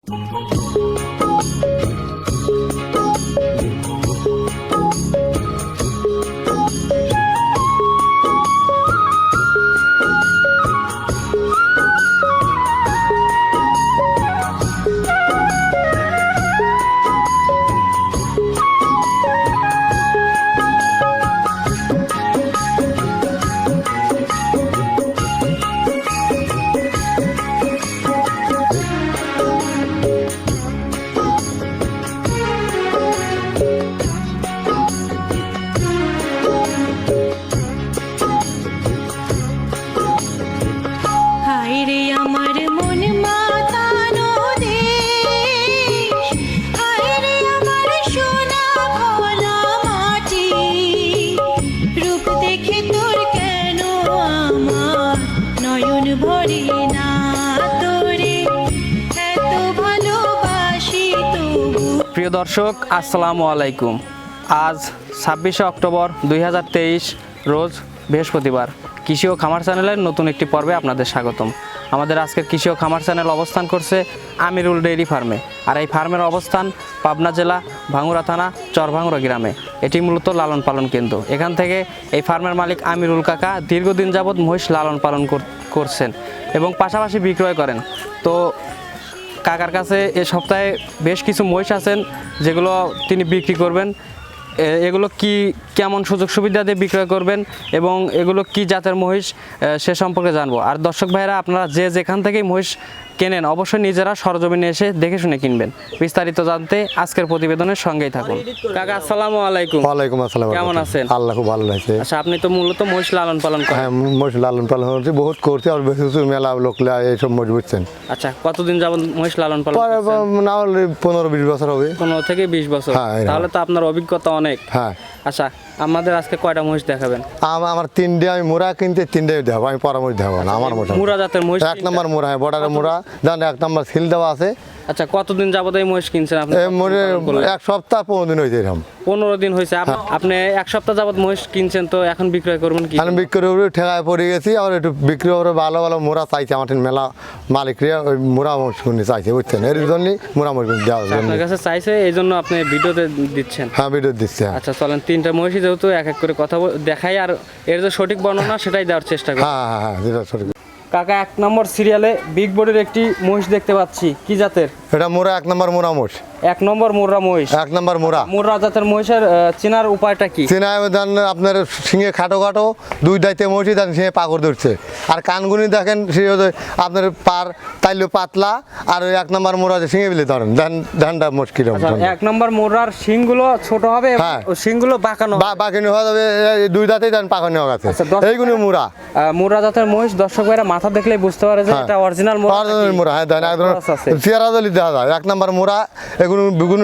প্রিয় দর্শক, আসসালামু আলাইকুম। আজ 26শে অক্টোবর 2023 রোজ বৃহস্পতিবার। কৃষি ও খামার চ্যানেলের নতুন একটি পর্বে আপনাদের স্বাগতম। আমাদের আজকের কৃষি ও খামার চ্যানেল অবস্থান করছে আমিরুল ডেইরি ফার্মে। আর এই ফার্মের অবস্থান পাবনা জেলা ভাঙ্গুড়া থানা চরভাঙ্গুড়া গ্রামে। এটি মূলত লালন পালন কেন্দ্র। এখান থেকে এই ফার্মের মালিক আমিরুল কাকা দীর্ঘদিন যাবৎ মহিষ লালন পালন করছেন এবং পাশাপাশি বিক্রয় করেন। তো কাকার কাছে এ সপ্তাহে বেশ কিছু মহিষ আছেন যেগুলো তিনি বিক্রি করবেন। এগুলো কেমন সুযোগ সুবিধা দিয়ে বিক্রয় করবেন এবং এগুলো কি জাতের মহিষ সে সম্পর্কে জানবো। আর দর্শক ভাইরা, আপনারা যেখান থেকেই মহিষ কেনেন অবশ্যই নিজেরা সরজমিনে এসে দেখে শুনে কিনবেন। বিস্তারিত জানতে আজকের প্রতিবেদনের সঙ্গেই থাকুন। কাকা, আসসালামু আলাইকুম। ওয়ালাইকুম আসসালাম। কেমন আছেন? আল্লাহ খুব ভালো লাগছে। আচ্ছা, আপনি তো মূলত মহিষ লালন পালন করেন। হ্যাঁ, মহিষ লালন পালন করছি, বহুত করছি, আর বেশি মেলা লোক এইসব মহিষ বুঝছেন। আচ্ছা, কতদিন যাবত মহিষ লালন পালন করছেন? না হলে 15-20 বছর হবে। 15 থেকে 20 বছর। তাহলে তো আপনার অভিজ্ঞতা অনেক। হ্যাঁ। আচ্ছা, আমাদের আজকে কয়টা মহিষ দেখাবেন? আমার 3টে, আমি মোড়া কিনতে 3টে দেবো, আমি পরামর্শ দেবো না। আমার মোটা মুরা জাতের মহিষ 1 নম্বর মোড়া, হ্যাঁ, বর্ডারের মোড়া, জান 1 নম্বর সিল দেওয়া আছে। আচ্ছা, কতদিন যাবত এই মহিষ কিনছেন আপনি? মোড়ে 1 সপ্তাহ 15 দিন হয়েছে এরকম। 15 দিন হয়েছে। আপনি 1 সপ্তাহ যাবত মহিষ কিনছেন, তো এখন বিক্রয় করবেন কি? আমি বিক্রি করে ঠেকায় পড়ে গেছি, আর একটু বিক্রি করে ভালো ভালো মোড়া চাইছে আমার মেলা মালিকরা, ওই মোড়া মহিষ চাইছে বুঝছেন। এর জন্যই মোড়া মহিষ দেওয়া আপনার কাছে চাইছে, এই জন্য আপনি ভিডিওতে দিচ্ছেন। হ্যাঁ, ভিডিও দিচ্ছে। আচ্ছা, চলেন 3টা মহিষই যেহেতু এক এক করে কথা দেখাই, আর এর যে সঠিক বর্ণনা সেটাই দেওয়ার চেষ্টা করি। হ্যাঁ হ্যাঁ হ্যাঁ, যেটা সঠিক। কাকা, 1 নম্বর সিরিয়ালে বিগ বডির একটি মহিষ দেখতে পাচ্ছি। কি জাতের? এটা মোড়া 1 নম্বর মোড়া মহিষ। 1 নম্বর মুর্রা মহিষ। 1 নম্বর মোড়া। মুর্রা জাতের মহিষের চেনার উপায়টা কি? চেনায় আপনার শিঙে খাটো খাটো, 2 দাইতে মহিষ, দেন শিঙে পাকড় ধরছে, আর কানগুনি দেখেন সে আপনার পার তাইলে পাতলা, আর ওই 1 নম্বর মোড়া যে শিঙে বিলে ধরেন ধানটা মুশকিল হবে। 1 নম্বর মুর্রার শিংগুলো ছোট হবে, শিংগুলো বাঁকানো বাঁকানো হয়ে যাবে, 2 দাঁতেই ধান পাকানো গেছে। এইগুলো মোড়া। মুর্রা জাতের মহিষ দর্শক ভাইরা মাথা দেখলেই বুঝতে পারে যে এটা অরিজিনাল মোড়া। হ্যাঁ, দেন একদম চেহারা দলি দেওয়া যায়। 1 নম্বর মোড়া, এগুলো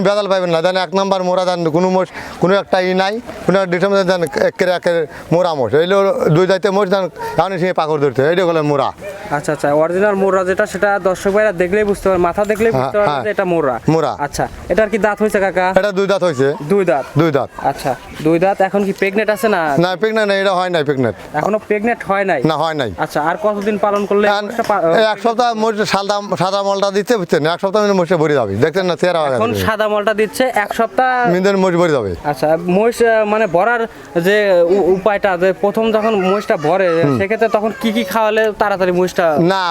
বেদাল পাইবেন না। দেন 1 নম্বর মোড়া, দেন কোনো মোষ কোনো একটা নাই, কোনো ডিটাম দেন একের মোড়া মোষ। এইগুলো 2 দাইতে মোষ, দেন এমন সে পাকড় ধরতে, এইটা হলো মোড়া। আচ্ছা আচ্ছা, অরিজিনাল মোড়া যেটা, সেটা দর্শক ভাইরা দেখলেই বুঝতে পারে, মাথা দেখলেই বুঝতে পারে যে এটা মোড়া। মোড়া। আচ্ছা, এটার কি দাঁত হয়েছে কাকা? এটা 2 দাঁত হয়েছে। 2 দাঁত। 2 দাঁত। আচ্ছা, 2 দাঁত। এখন কি প্রেগনেন্ট আছে না? না, প্রেগনেন্ট না, এটা হয় নাই প্রেগনেন্ট। এখনো প্রেগনেন্ট হয় নাই? না, হয় নাই। আচ্ছা, আর কতদিন পালন করলে? 1 সপ্তাহ মোষ সাদা মলটা দিচ্ছে বুঝছেন। 1 সপ্তাহ মোষে ভরে যাবে, দেখছেন না চেহারা। এখন সাদা মলটা দিচ্ছে 1 সপ্তাহ মিদের মোষ ভরে যাবে। আচ্ছা, মহিষ মানে ভরার যে উপায়টা, যে প্রথম যখন মহিষটা ভরে সেক্ষেত্রে তখন কি খাওয়ালে তাড়াতাড়ি মহিষটা? না,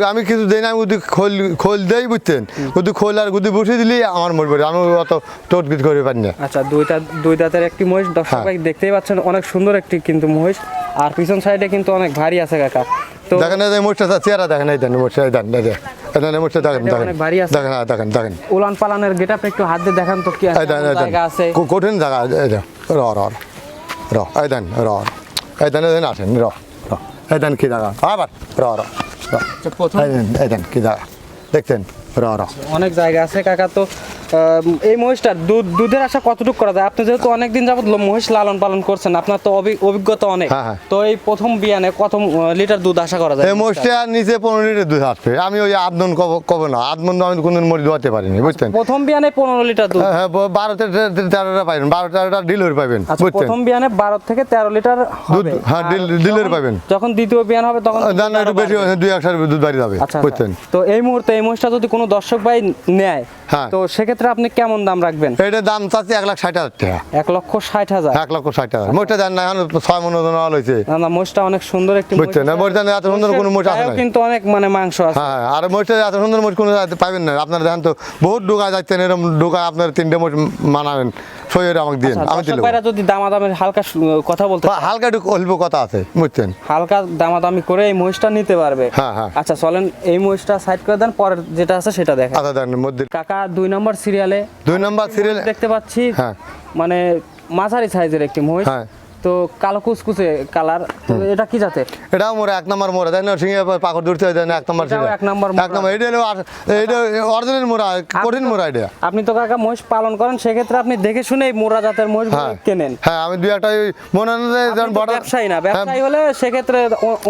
আমি কিছু দেই না, গুদি খোল দেই বুঝছেন। গুদি খোল আর গুদি বসিয়ে দিলি আমার মোষ ভরে, আমি অত টোট গিট করে পারি না। আচ্ছা, 2 দাঁতের একটি মহিষ দর্শক ভাই দেখতেই পাচ্ছেন, অনেক সুন্দর একটি কিন্তু মহিষ, আর পিছন সাইডে কিন্তু অনেক ভারী আছে কাকা। তো দেখেন এই মোষটা চেহারা দেখেন, এই দেন মোষটা, এই দেন মোষটা দেখেন, অনেক ভারী আছে। দেখেন দেখেন দেখেন উলান পালানের গেটআপ একটু হাত দিয়ে দেখান তো, কি জায়গা আছে? কঠিন জায়গা। এই দেন র এই দেন এই দেন আসেন এই দেন কি জায়গা, আবার এই দেন কি জায়গা দেখছেন। অনেক জায়গা আছে কাকা। তো এই মহিষটার দুধের আশা কতটুকু করা যায়? আপনি যেহেতু অনেকদিন যাবত মহিষ লালন পালন করছেন, আপনার তো অভিজ্ঞতা অনেক। হ্যাঁ। তো এই প্রথম বিয়ানে কত লিটার দুধ আশা করা যায়? এই মোষটা নিচে 15 লিটার দুধ আসবে। আমি ওই আদমন কব না, আদমন আমি কোনদিন মরি দোয়াতে পারিনি, বুঝছেন। প্রথম বিয়ানে 15 লিটার দুধ। হ্যাঁ 12-13টা পাবেন, 12-13টা ডিলার পাবেন, আচ্ছা, বুঝছেন। প্রথম বিয়ানে 12 থেকে 13 লিটার দুধ, হবে। হ্যাঁ ডিলার পাবেন। যখন দ্বিতীয় বিয়ান হবে তখন দাম একটু বেশি, 2-1 দুধ বাড়ি যাবে, আচ্ছা, বুঝছেন। তো এই মুহূর্তে এই মহিষটা যদি কোনো দর্শক ভাই নেয়, হ্যাঁ। তো সেক্ষেত্রে আপনি কেমন দাম রাখবেন? এটার দাম চাচ্ছি 1,60,000 টাকা। 1,60,000। 1,60,000 মোষটা দেন না, এখন 6 মন ওজন হয়েছে, না মহিষটা অনেক সুন্দর একটি মহিষ। বুঝছেন। মোষটা এত সুন্দর কোনো মোষ আছে গায়েও না, কিন্তু অনেক মানে মাংস আছে। হ্যাঁ। আর মোষটা এত সুন্দর মোষ কোনো পাবেন না আপনারা। দেখেন তো বহুত ডোকা যাচ্ছেন, এরকম ডোকা আপনার 3টে মোষ মানাবেন, সইয়ের আমাকে দিন, আচ্ছা, আমি দর্শক দিলাম। ভাইরা যদি দামাদামের হালকা কথা বলতে চায়, হালকা একটু অল্প কথা আছে, বুঝছেন। হালকা দামাদামি করে এই মহিষটা নিতে পারবে। হ্যাঁ। আচ্ছা চলেন এই মহিষটা সাইড করে দেন, পরের যেটা আছে সেটা দেখেন। আচ্ছা দেন মধ্যে কাকা 2 নম্বর সিরিয়ালে 2 নম্বর সিরিয়াল দেখতে পাচ্ছি, হ্যাঁ। মানে মাঝারি সাইজের একটি মহিষ। হ্যাঁ। তো কালো কুচকুচে কালার, তো এটা কি জাতের? এটাও মোরা 1 নম্বর মোরা, তাই না। সিংহে পাকড় ধরতে হয়, 1 নম্বর এটাও সিরিয়াল, 1 নম্বর মোরা। 1 নম্বর। এটা অরিজিনাল মোরা, কঠিন মোরা এটা। আপনি তো কাকা মহিষ পালন করেন, সেক্ষেত্রে আপনি দেখে শুনে এই মোরা জাতের মহিষ হ্যাঁ কেনেন। হ্যাঁ, আমি 2-1টা মনে হয় যে আপনি তো বড় ব্যবসায়ী না, ব্যবসায়ী হলে সেক্ষেত্রে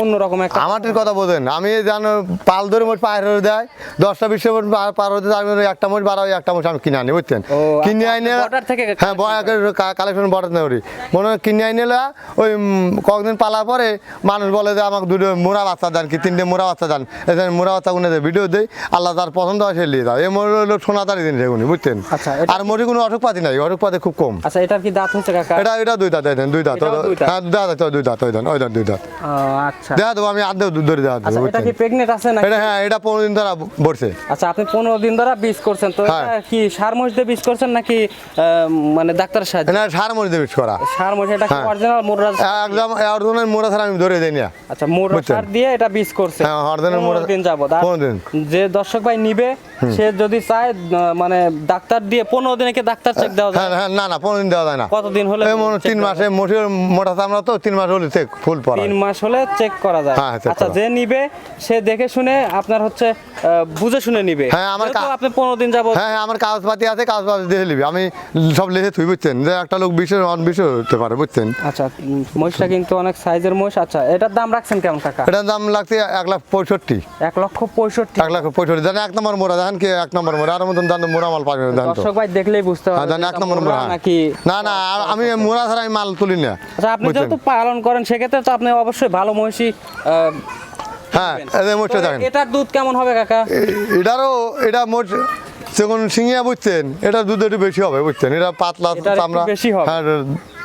অন্যরকম একটা। আমাদের কথা বোঝেন। আমি জানো পাল ধরে মোট পায়ের ধরে দেয় 10টা 20টা মোট পার হতে আমি একটা মোট বাড়াই, একটা মোট আমি কিনে আনি, বুঝছেন। কিনে আইনে বর্ডার থেকে হ্যাঁ কালেকশন বর্ডার না করি, মনে হয় কিনে আইনে ওই কয়েকদিন পালার পরে মানুষ বলে যে আমাকে 2টো মোরা বাচ্চা দেন, কি 3টে মোরা বাচ্চা দেন। এই মোরা বাচ্চা গুনে ভিডিও দেয়, আল্লাহ তার পছন্দ হয় সে নিয়ে যায়। এই মোর হলো সোনাদারি জিনিস এগুলি, বুঝছেন। আচ্ছা, আর মোটি কোনো অসুখ পাতি নাই, অসুখ পাতি খুব কম। আচ্ছা, এটার কি দাঁত হচ্ছে কাকা? এটা 2 দাঁত, দেন 2 দাঁত, এটাও 2 দাঁত? হ্যাঁ 2 দাঁত, 2 দাঁত, ওই দাঁত 2 দাঁত। আচ্ছা দেখা দেবো আমি আধ দুধ ধরে দেখা আচ্ছা, দেবো, এটা বুঝছেন। কি প্রেগনেন্ট আছে না? এটা হ্যাঁ, এটা 15 দিন ধরে বসছে। আচ্ছা, আপনি 15 দিন ধরে বীজ করছেন, তো হ্যাঁ। এটা কি সার মহিষ দিয়ে বীজ করছেন নাকি মানে ডাক্তারের সাহায্যে? না সার মরে দেবে করা, সার মহিষ, এটা কি হ্যাঁ। অরিজিনাল মোরা? একদম অরিজিনাল মোরা ছাড়া আমি ধরে দেই না। আচ্ছা, মোরা বুঝছেন। সার দিয়ে এটা বীজ করছে। হ্যাঁ, অরিজিনাল মোরা 15 দিন যাবত। আর 15 দিন। যে দর্শক ভাই নিবে, সে যদি চায় মানে ডাক্তার দিয়ে 15 দিনে কি ডাক্তার চেক দেওয়া যায়? হ্যাঁ হ্যাঁ, না 15 দিন দেওয়া যায় না। কতদিন হলে? এই মনে 3 মাসে মোটা চামড়া তো 3 মাস হলে চেক ফুল পড়া। 3 মাস হলে চেক করা যায়। হ্যাঁ, check আচ্ছা, করা। যে নিবে সে দেখে শুনে আপনার হচ্ছে বুঝে শুনে নিবে। হ্যাঁ, আমার যেহেতু আপনি 15 দিন যাবত। হ্যাঁ আমার কাগজপাতি আছে, কাগজপাতি দিয়ে নিবি, আমি সব লিখে থুই, বুঝছেন। যে একটা লোক বিষয় হতে পারে, বুঝছেন। আচ্ছা, মহিষটা কিন্তু অনেক সাইজের মহিষ। আচ্ছা, এটার দাম রাখছেন কেমন কাকা? এটার দাম লাগছে 1,65,000। 1,65,000। 1,65,000 জানেন 1 নম্বর মোরা, দেখেন কি 1 নম্বর মোরা, আর মতন জানেন মোরা মাল পাবেন, জানেন তো। দর্শক ভাই দেখলেই বুঝতে হ্যাঁ পারবে জানেন 1 এটা নম্বর মোরা মোরা নাকি। না না, আমি মোরা ছাড়া আমি মাল তুলি না। আচ্ছা, আপনি বুঝছেন? যেহেতু পালন করেন, সেক্ষেত্রে তো আপনি অবশ্যই ভালো মহিষই হ্যাঁ এই মোটটা দেখেন, এটার দুধ কেমন হবে কাকা? এটা মোট যখন সিঙ্গিয়া, বুঝছেন, এটা দুধ একটু বেশি হবে, বুঝছেন। এটা পাতলা এটার একটু চামড়া, বেশি হবে। হ্যাঁ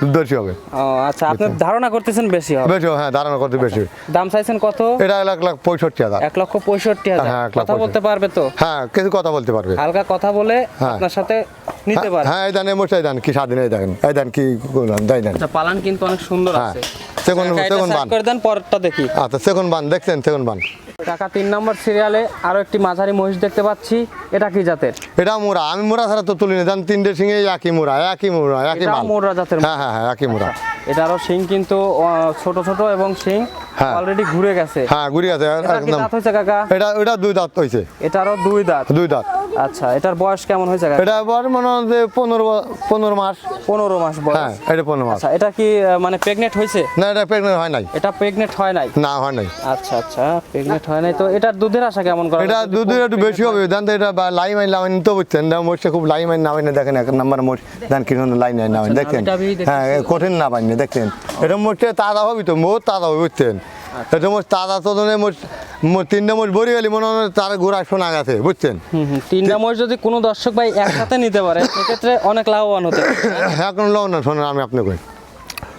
দুধ বেশি হবে। ও আচ্ছা, আপনি ধারণা করতেছেন বেশি হবে। বেশি, হ্যাঁ ধারণা করতে বেশি। দাম চাইছেন কত? এটা 1,65,000। 1,65,000। হ্যাঁ, 1,65,000 কথা বলতে পারবে তো? হ্যাঁ কিছু কথা বলতে পারবে, হালকা কথা বলে হ্যাঁ। আপনার সাথে নিতে পারবে। হ্যাঁ এই দেন, এই মোটটাই দেন, কি স্বাধীন, এই দেখেন, এই দেন কি দেন। আচ্ছা, পালান কিন্তু অনেক সুন্দর হ্যাঁ আছে। সেগুন কাকা, এটা সেগুন সাইড বান, করে দেন, পরেরটা দেখি। আচ্ছা সেগুন বান দেখছেন, সেগুন বান। কাকা 3 নম্বর সিরিয়ালে আরো একটি মাঝারি মহিষ দেখতে পাচ্ছি, এটা কি জাতের? এটা মোরা, আমি মোরা ছাড়া তো তুলি না, জান 3টে সিংহে একই মোরা, একই এটাও মাল। মোরা জাতের। হ্যাঁ হ্যাঁ হ্যাঁ, একই মোরা। এটারও শিং কিন্তু ছোট ছোট এবং শিং হ্যাঁ। অলরেডি ঘুরে গেছে। হ্যাঁ ঘুরি আছে এটার কি একদম। দাঁত হয়েছে কাকা? এটা 2 দাঁত হয়েছে, এটারও 2 দাঁত। 2 দাঁত। আচ্ছা, এটার বয়স কেমন হয়েছে কাকা? এটা বড় মনে হয় যে 15 মাস। 15 মাস বয়স। হ্যাঁ এটা 15 মাস। আচ্ছা, এটা কি মানে প্রেগনেন্ট হয়েছে? না এটা প্রেগনেন্ট হয় নাই। এটা প্রেগনেন্ট হয় নাই? না হয় নাই। আচ্ছা আচ্ছা, প্রেগনেন্ট হয় নাই। তো এটার দুধের আশা কেমন করা? এটা দুধের একটু বেশি হবে, জান তো। এটা লাই মাইন নামেন তো, বুঝছেন। মোষটা খুব লাই মাইন নামেন, দেখেন 1 নম্বর মোষ, দেন কি সুন্দর লাই নামেন, দেখছেন। হ্যাঁ কঠিন না পাইনি, দেখছেন। এটা মোষটা তাজা হবি তো, বহুত তাজা হবে, বুঝছেন। এটা মোষ তাজা তো, 3টে মোষ বড়ি গেলি মনে হয় তার গোড়া শোনা গেছে, বুঝছেন। 3টা মহিষ যদি কোনো দর্শক ভাই একসাথে নিতে পারে, সেক্ষেত্রে অনেক লাভবান হতে পারে। এখন লোক না, শোনেন আমি আপনাকে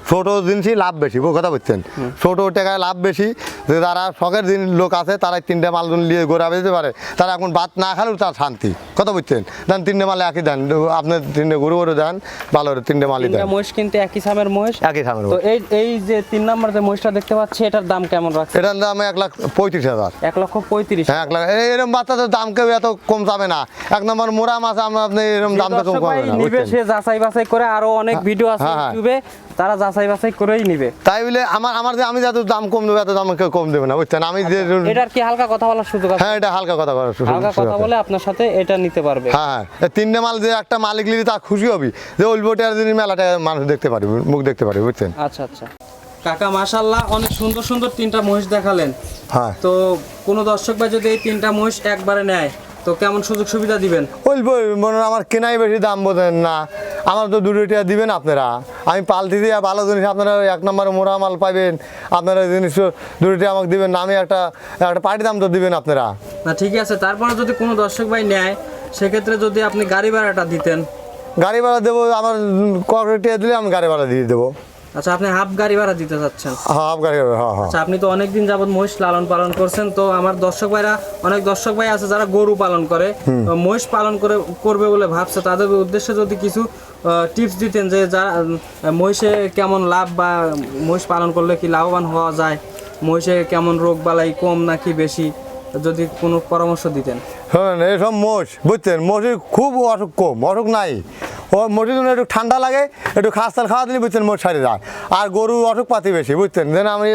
ছোট জিনিসই লাভ বেশি, কথা বুঝছেন। ছোট টাকায় লাভ বেশি। যে যারা শখের লোক আছে, তারা 3টে মাল নিয়ে গোড়া বেঁচতে পারে, তারা এখন ভাত না খালেও তার শান্তি, কথা বুঝছেন। দেন 3টে মাল একই দেন, আপনার 3টে গরু গরু দেন, ভালো 3টে মালই দেন। 3টা মহিষ কিন্তু একই সামের মহিষ, একই সামনে। তো এই যে 3 নম্বর যে মহিষটা দেখতে পাচ্ছি, এটার দাম কেমন রাখছে? এটার দাম 1,35,000। 1,35,000। হ্যাঁ 1 লাখ। এরকম বাচ্চাদের দাম কেউ এত কম যাবে না। 1 নম্বর মোরা মাছ আপনি এরকম দাম তো কম দর্শক ভাই পাবে না, নিবে, বুঝছেন। সে যাচাই বাছাই করে, আরো অনেক ভিডিও আছে হ্যাঁ, হ্যাঁ। ইউটিউবে, তারা যাচাই যাচাই বাছাই করেই নিবে। তাই বলে আমি যত দাম কম দেবো এত দাম কেউ কম দেবে না, বুঝছেন। আমি যে এটার কি হালকা কথা বলার সুযোগ আছে? হ্যাঁ, এটা হালকা কথা বলার সুযোগ হালকা কথা আছে। বলে আপনার সাথে এটা নিতে পারবে। হ্যাঁ, তিনটে মাল যে একটা মালিক নিলে তা খুশি হবি যে উলবোটার দিন মেলাটা মানুষ দেখতে পারবে, মুখ দেখতে পারবে, বুঝছেন। আচ্ছা আচ্ছা কাকা, মাশাআল্লাহ অনেক সুন্দর সুন্দর তিনটা মহিষ দেখালেন। হ্যাঁ, তো কোনো দর্শক ভাই যদি এই তিনটা মহিষ একবারে নেয় তো কেমন সুযোগ সুবিধা দিবেন? বলবো মনে হয় আমার কেনাই বেশি দাম বোঝেন না, আমার তো 2 টাকা দিবেন আপনারা। আমি পাল্টি দিয়ে ভালো জিনিস আপনারা 1 নম্বরে মোড়া মাল পাবেন, আপনারা জিনিস 2 টাকা আমাকে দিবেন না, আমি একটা পার্টি দাম তো দিবেন আপনারা। না ঠিক আছে, তারপরে যদি কোনো দর্শক ভাই নেয় সেক্ষেত্রে যদি আপনি গাড়ি ভাড়াটা দিতেন। গাড়ি ভাড়া দেবো, আমার টাকা দিলে আমি গাড়ি ভাড়া দিয়ে দেবো। আচ্ছা, আপনি হাফ গাড়ি ভাড়া দিতে চাচ্ছেন? হ্যাঁ, হাফ গাড়ি ভাড়া, হ্যাঁ হ্যাঁ। আচ্ছা, আপনি তো অনেকদিন যাবত মহিষ লালন পালন করছেন, তো আমার দর্শক ভাইরা, অনেক দর্শক ভাই আছে যারা গরু পালন করে, তো মহিষ পালন করবে বলে ভাবছে, তাদের উদ্দেশ্যে যদি কিছু টিপস দিতেন যে যারা মহিষে কেমন লাভ বা মহিষ পালন করলে কি লাভবান হওয়া যায়, মহিষে কেমন রোগ বালাই কম নাকি বেশি, যদি কোনো পরামর্শ দিতেন। হ্যাঁ, এইসব মোষ, বুঝছেন, মোষের খুব অসুখ কম, অসুখ নাই। ও মোষের জন্য একটু ঠান্ডা লাগে, একটু খাস তাল খাওয়া দিলে, বুঝছেন, মোষ সারি যায়। আর গরু অসুখ পাতি বেশি, বুঝছেন। যেন আমি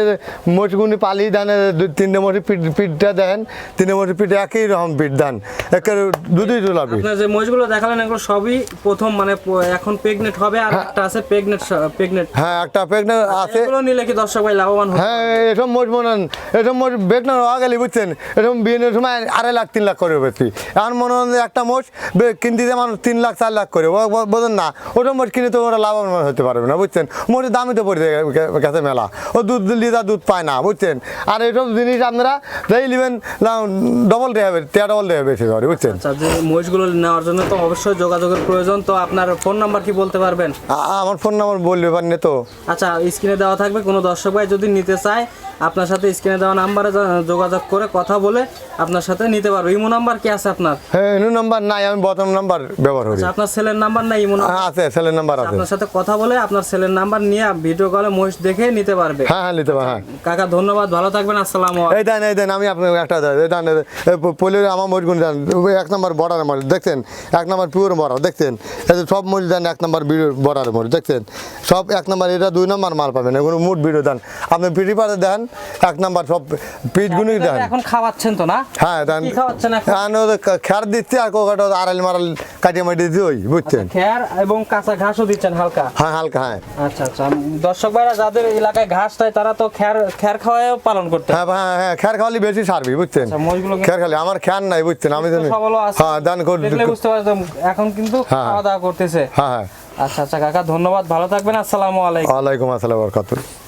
মোষগুলি পালি দেন, 3টে মোষের পিঠটা দেন, 3টে মোষের পিঠে একই রকম পিঠ দেন, একের দুধই চলাবি। আপনার যে মহিষগুলো দেখালেন এগুলো সবই প্রথম, মানে এখন প্রেগনেন্ট হবে, আর একটা আছে প্রেগনেন্ট। হ্যাঁ, একটা প্রেগনেন্ট আছে। এগুলো নিলে কি দর্শক ভাই লাভবান হবে? হ্যাঁ, এসব মোষ মনে হন, এসব মোষ প্রেগনেন্ট হওয়া গেলে, বুঝছেন, এরকম বিয়ের সময় 2.5 লাখ 3 লাখ করে বেশি। এখন মনে হন যে একটা মোষ কিনতে দিয়ে মানুষ 3 লাখ 4 লাখ করে, বোঝেন না। ওটা মোষ কিনে তো ওরা লাভবান হতে পারবে না, বুঝছেন। মোটের দামই তো পড়ে গেছে মেলা, ও দুধ লিটার দুধ পায় না, বুঝছেন। আর এইসব জিনিস আপনারা যেই নেবেন ডবল দেওয়া বেশি করে, বুঝছেন। আচ্ছা, যে মহিষগুলো নেওয়ার জন্য তো অবশ্যই যোগাযোগের প্রয়োজন, তো আপনার ফোন নাম্বার কি বলতে পারবেন? আমার ফোন নাম্বার বলতে পারেন তো? আচ্ছা, স্ক্রিনে দেওয়া থাকবে, কোনো দর্শক ভাই যদি নিতে চায় আপনার সাথে স্ক্রিনে দেওয়া নাম্বারে যোগাযোগ করে কথা বলে আপনার সাথে নিতে পারবে। ইমো নাম্বার কি আছে আপনার? হ্যাঁ, ইমো নাম্বার নাই, আমি বটম নাম্বার ব্যবহার করি। আচ্ছা, আপনার ছেলের নাম্বার নাই? ইমো নাম্বার আছে, ছেলের নাম্বার আছে। আপনার সাথে কথা বলে আপনার ছেলের নাম্বার নিয়ে ভিডিও কলে মহিষ দেখে নিতে পারবে। হ্যাঁ হ্যাঁ, নিতে পারবে। হ্যাঁ কাকা, ধন্যবাদ, ভালো থাকবেন, আসসালামু আলাইকুম। এই দেন আমি আপনাকে একটা পলি আমার মরিচগুলো দেন, 1 নম্বর বর্ডার মরিচ দেখছেন, 1 নম্বর পিওর বর্ডার দেখছেন, এই সব মরিচ দেন, 1 নম্বর বর্ডার মরিচ দেখছেন, সব 1 নম্বর। এটা 2 নম্বর মাল পাবেন, এগুলো মুঠ ভিডিও দেন, আপনি পিঠি পাতে দেন 1 নম্বর, সব পিঠগুলি দেন। এখন খাওয়াচ্ছেন তো না? হ্যাঁ দেন। কি খাওয়াচ্ছেন এখন? খেয়ার দিচ্ছি, আর কোকাটা আড়াল মারাল কাটিয়ে মাটিয়ে দিচ্ছি, ওই, বুঝছেন। খেয়ার এবং কাঁচা ঘাসও দিচ্ছেন হালকা? হ্যাঁ, হালকা। হ্যাঁ আচ্ছা আচ্ছা, দর্শক ভাইরা যাদের এলাকায় ঘাস চাই তারা তো খেয়ার খাওয়ায় পালন করতে। হ্যাঁ হ্যাঁ, খেয়ার খাওয়ালে বেশি সারবি, বুঝছেন। খেয়ার খালি আমার খেয়ার নাই, বুঝছেন। আমি হ্যাঁ দান করে বুঝতে পারছেন, এখন কিন্তু খাওয়া দাওয়া করতেছে। হ্যাঁ হ্যাঁ। আচ্ছা আচ্ছা কাকা, ধন্যবাদ, ভালো থাকবেন, আসসালামু আলাইকুম। ওয়ালাইকুম আসসালাম ওয়া রাহমাতুল্লাহ।